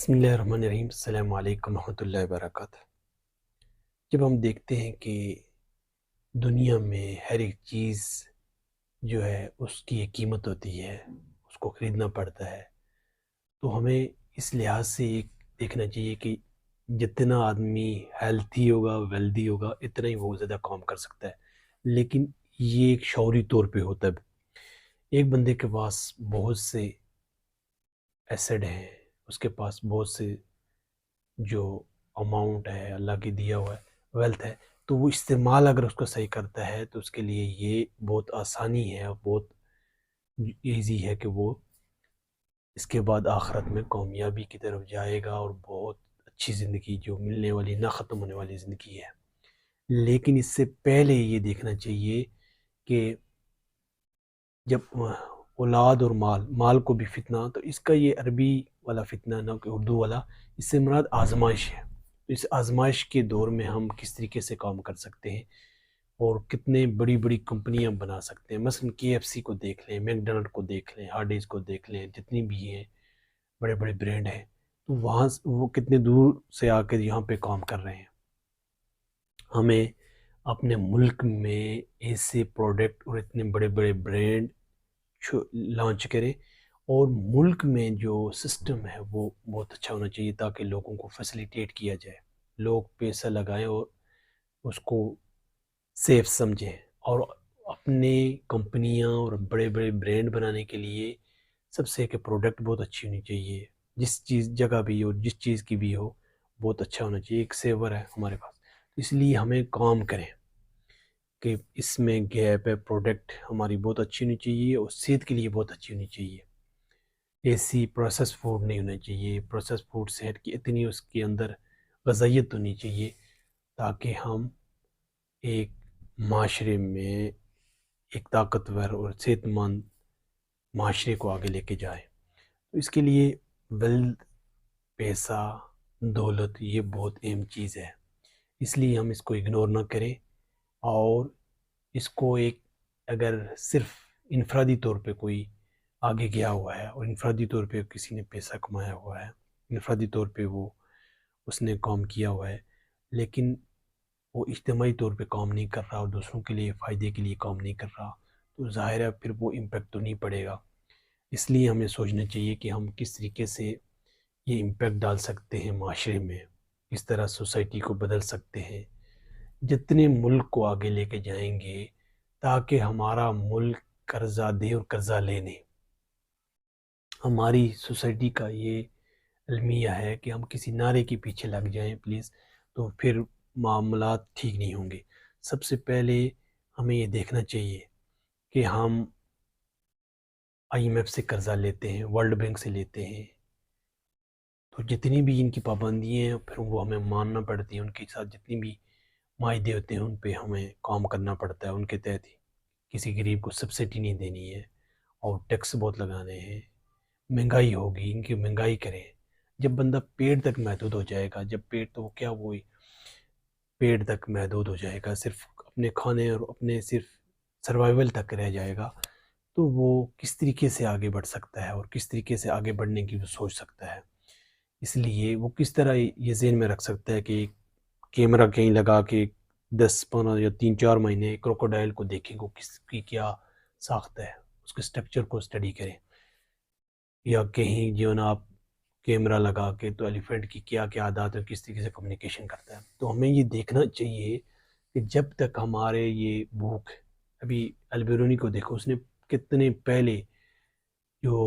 بسم اللہ الرحمن الرحیم۔ السلام علیکم ورحمۃ اللہ وبرکاتہ۔ جب ہم دیکھتے ہیں کہ دنیا میں ہر ایک چیز جو ہے اس کی ایک قیمت ہوتی ہے، اس کو خریدنا پڑتا ہے، تو ہمیں اس لحاظ سے ایک دیکھنا چاہیے کہ جتنا آدمی ہیلتھی ہوگا ویلدی ہوگا اتنا ہی وہ زیادہ کام کر سکتا ہے، لیکن یہ ایک شعوری طور پہ ہوتا ہے۔ ایک بندے کے پاس بہت سے ایسڈ ہیں، اس کے پاس بہت سے جو اماؤنٹ ہے اللہ کی دیا ہوا ہے ویلتھ ہے، تو وہ استعمال اگر اس کو صحیح کرتا ہے تو اس کے لیے یہ بہت آسانی ہے اور بہت ایزی ہے کہ وہ اس کے بعد آخرت میں کامیابی کی طرف جائے گا اور بہت اچھی زندگی جو ملنے والی نہ ختم ہونے والی زندگی ہے۔ لیکن اس سے پہلے یہ دیکھنا چاہیے کہ جب اولاد اور مال کو بھی فتنہ، تو اس کا یہ عربی والا فتنہ نہ کہ اردو والا، اس سے مراد آزمائش ہے۔ تو اس آزمائش کے دور میں ہم کس طریقے سے کام کر سکتے ہیں اور کتنے بڑی بڑی کمپنیاں بنا سکتے ہیں۔ مثلا KFC کو دیکھ لیں، میک ڈونلڈ کو دیکھ لیں، ہارڈیز کو دیکھ لیں، جتنی بھی ہیں بڑے بڑے برانڈ ہیں، تو وہاں وہ کتنے دور سے آ کر یہاں پہ کام کر رہے ہیں۔ ہمیں اپنے ملک میں ایسے پروڈکٹ اور اتنے بڑے بڑے برانڈ لانچ کریں، اور ملک میں جو سسٹم ہے وہ بہت اچھا ہونا چاہیے تاکہ لوگوں کو فیسیلیٹیٹ کیا جائے، لوگ پیسہ لگائیں اور اس کو سیف سمجھیں، اور اپنے کمپنیاں اور بڑے بڑے برانڈ بنانے کے لیے سب سے کہ پروڈکٹ بہت اچھی ہونی چاہیے، جس چیز جگہ بھی ہو، جس چیز کی بھی ہو، بہت اچھا ہونا چاہیے۔ ایک سیور ہے ہمارے پاس، اس لیے ہمیں کام کریں کہ اس میں گیپ ہے، پروڈکٹ ہماری بہت اچھی ہونی چاہیے اور صحت کے لیے بہت اچھی ہونی چاہیے۔ ایسی پروسیس فوڈ نہیں ہونا چاہیے، پروسیس فوڈ صحت کی اتنی اس کے اندر غذائیت ہونی چاہیے تاکہ ہم ایک معاشرے میں ایک طاقتور اور صحت مند معاشرے کو آگے لے کے جائیں۔ تو اس کے لیے ویلتھ، پیسہ، دولت یہ بہت اہم چیز ہے، اس لیے ہم اس کو اگنور نہ کریں، اور اس کو ایک اگر صرف انفرادی طور پہ کوئی آگے گیا ہوا ہے اور انفرادی طور پہ کسی نے پیسہ کمایا ہوا ہے، انفرادی طور پہ وہ اس نے کام کیا ہوا ہے، لیکن وہ اجتماعی طور پہ کام نہیں کر رہا اور دوسروں کے لیے فائدے کے لیے کام نہیں کر رہا، تو ظاہر ہے پھر وہ امپیکٹ تو نہیں پڑے گا۔ اس لیے ہمیں سوچنا چاہیے کہ ہم کس طریقے سے یہ امپیکٹ ڈال سکتے ہیں معاشرے میں، اس طرح سوسائٹی کو بدل سکتے ہیں، جتنے ملک کو آگے لے کے جائیں گے تاکہ ہمارا ملک قرضہ دے اور قرضہ لینے۔ ہماری سوسائٹی کا یہ المیہ ہے کہ ہم کسی نعرے کے پیچھے لگ جائیں پلیز، تو پھر معاملات ٹھیک نہیں ہوں گے۔ سب سے پہلے ہمیں یہ دیکھنا چاہیے کہ ہم IMF سے قرضہ لیتے ہیں، ورلڈ بینک سے لیتے ہیں، تو جتنی بھی ان کی پابندیاں ہیں پھر وہ ہمیں ماننا پڑتی ہیں، ان کے ساتھ جتنی بھی معاہدے ہوتے ہیں ان پہ ہمیں کام کرنا پڑتا ہے، ان کے تحت ہی۔ کسی غریب کو سبسڈی نہیں دینی ہے اور ٹیکس بہت لگانے ہیں، مہنگائی ہوگی، ان کی مہنگائی کریں۔ جب بندہ پیٹ تک محدود ہو جائے گا، جب پیٹ تو کیا وہی پیٹ تک محدود ہو جائے گا، صرف اپنے کھانے اور اپنے صرف سروائیول تک رہ جائے گا، تو وہ کس طریقے سے آگے بڑھ سکتا ہے اور کس طریقے سے آگے بڑھنے کی وہ سوچ سکتا ہے۔ اس لیے وہ کس طرح یہ ذہن میں رکھ سکتا ہے کہ ایک کیمرہ کہیں لگا کے 10 15 یا 3 4 مہینے کروکوڈائل کو دیکھیں گے کس کی کیا ساخت ہے، اس کے سٹرکچر کو اسٹڈی کریں، یا کہیں جو نا آپ کیمرہ لگا کے تو ایلیفینٹ کی کیا کیا عادات ہے، کس طریقے سے کمیونیکیشن کرتا ہے۔ تو ہمیں یہ دیکھنا چاہیے کہ جب تک ہمارے یہ بھوک، ابھی البیرونی کو دیکھو، اس نے کتنے پہلے جو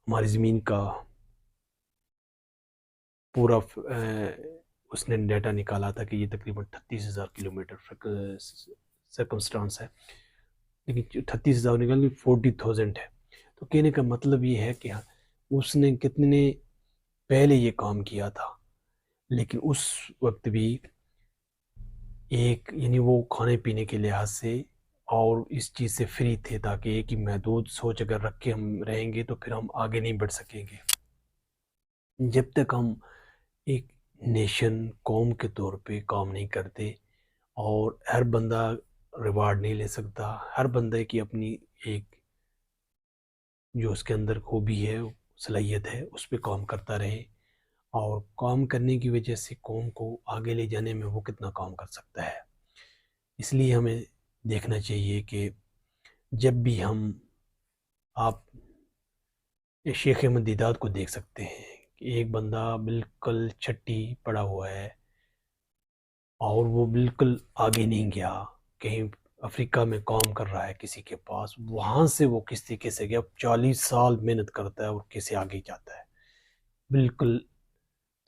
ہماری زمین کا پورا اس نے ڈیٹا نکالا تھا کہ یہ تقریباً 38,000 کلومیٹر سرکمسٹانس ہے، لیکن 38,000 نکال 40,000 ہے۔ تو کہنے کا مطلب یہ ہے کہ اس نے کتنے پہلے یہ کام کیا تھا، لیکن اس وقت بھی ایک یعنی وہ کھانے پینے کے لحاظ سے اور اس چیز سے فری تھے، تاکہ ایک ہی محدود سوچ اگر رکھ کے ہم رہیں گے تو پھر ہم آگے نہیں بڑھ سکیں گے۔ جب تک ہم ایک نیشن قوم کے طور پہ کام نہیں کرتے، اور ہر بندہ ریوارڈ نہیں لے سکتا، ہر بندے کی اپنی ایک جو اس کے اندر خوبی ہے، صلاحیت ہے، اس پہ کام کرتا رہے، اور کام کرنے کی وجہ سے قوم کو آگے لے جانے میں وہ کتنا کام کر سکتا ہے۔ اس لیے ہمیں دیکھنا چاہیے کہ جب بھی آپ شیخ احمد دیدات کو دیکھ سکتے ہیں کہ ایک بندہ بالکل چھٹی پڑا ہوا ہے اور وہ بالکل آگے نہیں گیا، کہیں افریقہ میں کام کر رہا ہے کسی کے پاس، وہاں سے وہ کس طریقے سے گیا، 40 سال محنت کرتا ہے اور کیسے آگے جاتا ہے۔ بالکل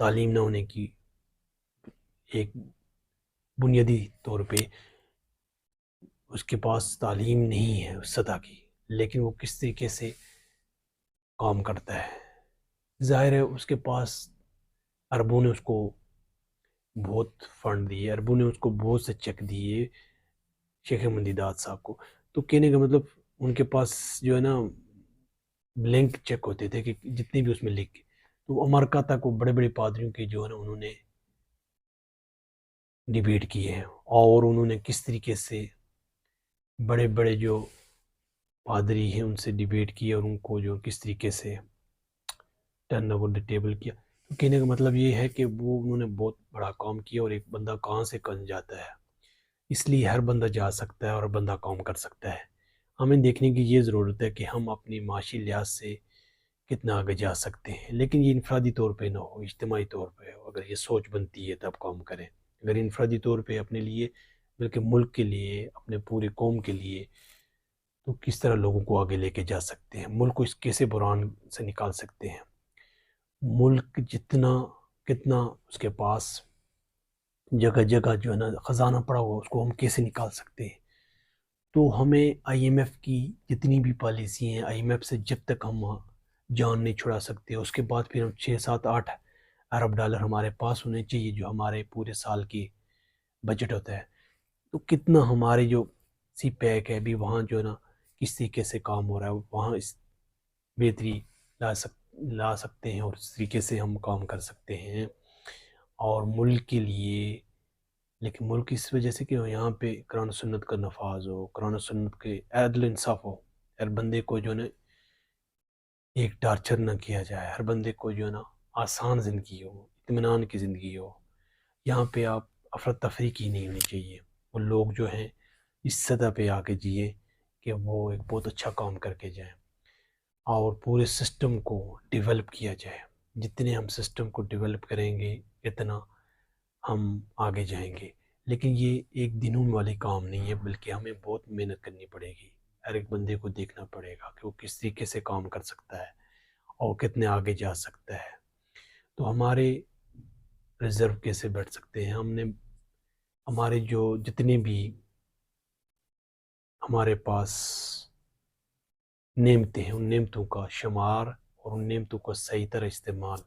تعلیم نہ ہونے کی ایک بنیادی طور پہ اس کے پاس تعلیم نہیں ہے اس سطح کی، لیکن وہ کس طریقے سے کام کرتا ہے۔ ظاہر ہے اس کے پاس عربوں نے اس کو بہت فنڈ دیے، عربوں نے اس کو بہت سے چیک دیے شیخ احمد دیدات صاحب کو۔ تو کہنے کا مطلب ان کے پاس جو ہے نا بلینک چیک ہوتے تھے کہ جتنے بھی اس میں لکھ کے، تو امریکہ تک وہ بڑے بڑے پادریوں کے جو ہے نا انہوں نے ڈیبیٹ کیے ہیں، اور انہوں نے کس طریقے سے بڑے بڑے جو پادری ہیں ان سے ڈیبیٹ کی اور ان کو جو کس طریقے سے ٹرن اوور دی ٹیبل کیا۔ تو کہنے کا مطلب یہ ہے کہ وہ انہوں نے بہت بڑا کام کیا، اور ایک بندہ کہاں سے کہاں جاتا ہے، اس لیے ہر بندہ جا سکتا ہے اور ہر بندہ کام کر سکتا ہے۔ ہمیں دیکھنے کی یہ ضرورت ہے کہ ہم اپنی معاشی لحاظ سے کتنا آگے جا سکتے ہیں، لیکن یہ انفرادی طور پہ نہ ہو، اجتماعی طور پہ ہو۔ اگر یہ سوچ بنتی ہے تب کام کریں۔ اگر انفرادی طور پہ اپنے لیے بلکہ ملک کے لیے، اپنے پورے قوم کے لیے، تو کس طرح لوگوں کو آگے لے کے جا سکتے ہیں، ملک کو اس کیسے بحران سے نکال سکتے ہیں، ملک کتنا اس کے پاس جگہ جگہ جو ہے نا خزانہ پڑا ہوا اس کو ہم کیسے نکال سکتے ہیں۔ تو ہمیں آئی ایم ایف کی جتنی بھی پالیسی ہیں، آئی ایم ایف سے جب تک ہم جان نہیں چھڑا سکتے، اس کے بعد پھر ہم 6 7 8 ارب ڈالر ہمارے پاس ہونے چاہیے جو ہمارے پورے سال کی بجٹ ہوتا ہے۔ تو کتنا ہمارے جو سی پیک ہے بھی وہاں جو ہے نا کس طریقے سے کام ہو رہا ہے، وہاں اس بہتری لا سکتے ہیں، اور اس طریقے سے ہم کام کر سکتے ہیں اور ملک کے لیے۔ لیکن ملک اس وجہ سے کہ یہاں پہ قرآن و سنت کا نفاذ ہو، قرآن و سنت کے عدل انصاف ہو، ہر بندے کو جو ہے نا ایک ٹارچر نہ کیا جائے، ہر بندے کو جو ہے نا آسان زندگی ہو، اطمینان کی زندگی ہو۔ یہاں پہ آپ افراتفری کی نہیں ہونی چاہیے، وہ لوگ جو ہیں اس سطح پہ آ کے جیے کہ وہ ایک بہت اچھا کام کر کے جائیں، اور پورے سسٹم کو ڈیولپ کیا جائے۔ جتنے ہم سسٹم کو ڈیولپ کریں گے اتنا ہم آگے جائیں گے۔ لیکن یہ ایک دنوں والی کام نہیں ہے، بلکہ ہمیں بہت محنت کرنی پڑے گی۔ ہر ایک بندے کو دیکھنا پڑے گا کہ وہ کس طریقے سے کام کر سکتا ہے اور کتنے آگے جا سکتا ہے۔ تو ہمارے ریزرو کیسے بڑھ سکتے ہیں، ہمارے جو جتنے بھی ہمارے پاس نعمتیں ہیں، ان نعمتوں کا شمار اور ان نعمتوں کا صحیح طرح استعمال،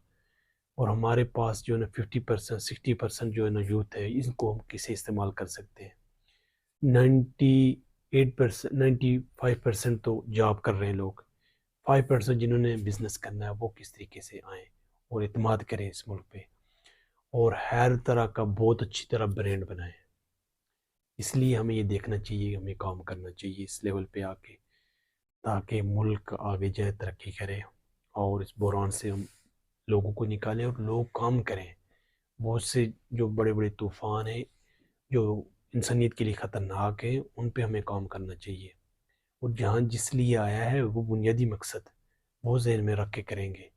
اور ہمارے پاس جو ہے نا 50% 60% جو ہے نا یوتھ ہے، ان کو ہم کیسے استعمال کر سکتے ہیں۔ 98% 95% تو جاب کر رہے ہیں لوگ، 5% جنہوں نے بزنس کرنا ہے وہ کس طریقے سے آئیں اور اعتماد کریں اس ملک پہ، اور ہر طرح کا بہت اچھی طرح برانڈ بنائیں۔ اس لیے ہمیں یہ دیکھنا چاہیے، ہمیں کام کرنا چاہیے اس لیول پہ آ کے، تاکہ ملک آگے جائے، ترقی کرے، اور اس بحران سے ہم لوگوں کو نکالیں اور لوگ کام کریں۔ بہت سے جو بڑے بڑے طوفان ہیں جو انسانیت کے لیے خطرناک ہیں، ان پہ ہمیں کام کرنا چاہیے، اور جہاں جس لیے آیا ہے وہ بنیادی مقصد وہ ذہن میں رکھ کے کریں گے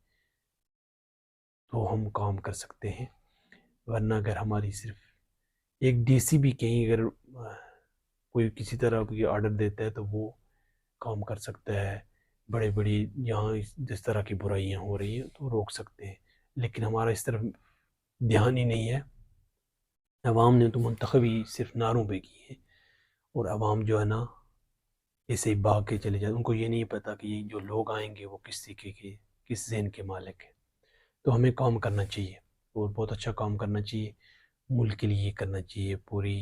تو ہم کام کر سکتے ہیں۔ ورنہ اگر ہماری صرف ایک ڈی سی بھی کہیں اگر کوئی کسی طرح کی آرڈر دیتا ہے تو وہ کام کر سکتا ہے، بڑے بڑی یہاں جس طرح کی برائیاں ہو رہی ہیں تو روک سکتے ہیں، لیکن ہمارا اس طرف دھیان ہی نہیں ہے۔ عوام نے تو منتخبی صرف نعروں پہ کی ہے، اور عوام جو ہے نا ایسے ہی بھاگ کے چلے جاتے، ان کو یہ نہیں پتا کہ یہ جو لوگ آئیں گے وہ کس طریقے کے، کس ذہن کے مالک ہیں۔ تو ہمیں کام کرنا چاہیے، اور بہت اچھا کام کرنا چاہیے، ملک کے لیے کرنا چاہیے۔ پوری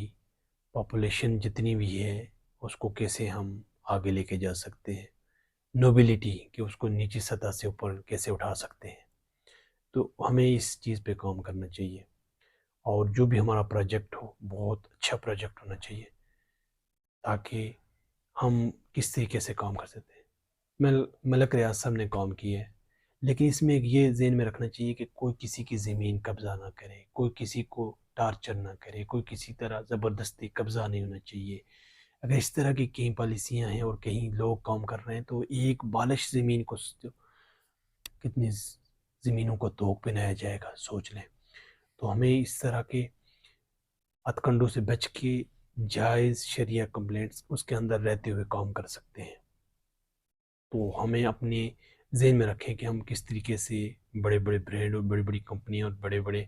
پاپولیشن جتنی بھی ہے اس کو کیسے ہم آگے لے کے جا سکتے ہیں، نوبلٹی کہ اس کو نیچی سطح سے اوپر کیسے اٹھا سکتے ہیں۔ تو ہمیں اس چیز پہ کام کرنا چاہیے، اور جو بھی ہمارا پروجیکٹ ہو بہت اچھا پروجیکٹ ہونا چاہیے، تاکہ ہم کس طریقے سے کام کر سکتے ہیں۔ ملک ریاض صاحب نے کام کیا ہے، لیکن اس میں ایک یہ ذہن میں رکھنا چاہیے کہ کوئی کسی کی زمین قبضہ نہ کرے، کوئی کسی کو ٹارچر نہ کرے، کوئی کسی طرح زبردستی قبضہ نہیں ہونا چاہیے۔ اگر اس طرح کی کئی پالیسیاں ہیں اور کہیں لوگ کام کر رہے ہیں تو ایک بالش زمین کو کتنی زمینوں کو توق پہنایا جائے گا، سوچ لیں۔ تو ہمیں اس طرح کے ہتھ کنڈوں سے بچ کے جائز شرعیہ کمپلینٹس اس کے اندر رہتے ہوئے کام کر سکتے ہیں۔ تو ہمیں اپنے ذہن میں رکھیں کہ ہم کس طریقے سے بڑے بڑے برانڈ اور بڑی بڑی کمپنیاں اور بڑے بڑے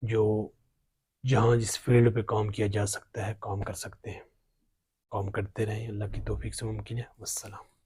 جو جہاں جس فیلڈ پہ کام کیا جا سکتا ہے کام کر سکتے ہیں، کام کرتے رہیں۔ اللہ کی توفیق سے ممکن ہے۔ والسلام۔